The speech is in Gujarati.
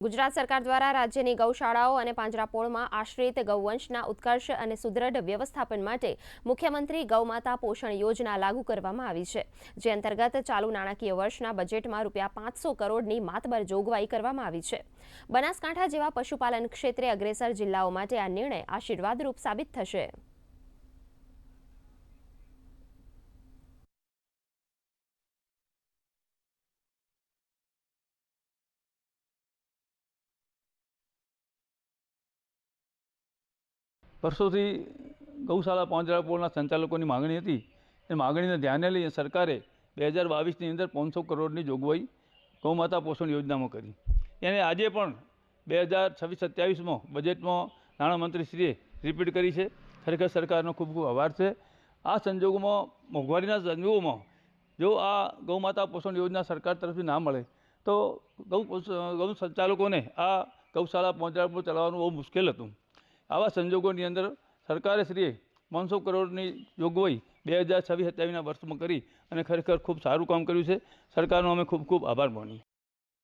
ગુજરાત સરકાર દ્વારા રાજ્યની ગૌશાળાઓ અને પાંજરાપોળમાં આશ્રિત ગૌવંશના ઉત્કર્ષ અને સુદૃઢ વ્યવસ્થાપન માટે મુખ્યમંત્રી ગૌમાતા પોષણ યોજના લાગુ કરવામાં આવી છે, જે અંતર્ગત ચાલુ નાણાકીય વર્ષના બજેટમાં ₹500 કરોડની માતબર જોગવાઈ કરવામાં આવી છે। બનાસકાંઠા જેવા પશુપાલન ક્ષેત્રે અગ્રેસર જિલ્લાઓ માટે આ નિર્ણય આશીર્વાદરૂપ સાબિત થશે। વર્ષોથી ગૌશાળા પાંજરાપોળના સંચાલકોની માગણી હતી। એ માગણીને ધ્યાને લઈ સરકારે 2022ની અંદર 500 કરોડની જોગવાઈ ગૌમાતા પોષણ યોજનામાં કરી। એને આજે પણ 2026-27માં બજેટમાં નાણામંત્રીશ્રીએ રિપીટ કરી છે। ખરેખર સરકારનો ખૂબ ખૂબ આભાર છે। આ સંજોગોમાં મોંઘવારીના સંજોગોમાં જો આ ગૌમાતા પોષણ યોજના સરકાર તરફથી ના મળે તો ગૌ સંચાલકોને આ ગૌશાળા પાંજરાપોળ ચલાવવાનું બહુ મુશ્કેલ હતું। આવા સંજોગોની અંદર સરકારે શ્રીએ 500 કરોડની જોગવાઈ 2026-27ના વર્ષમાં કરી અને ખરેખર ખૂબ સારું કામ કર્યું છે। સરકારનો અમે ખૂબ ખૂબ આભાર માનીએ।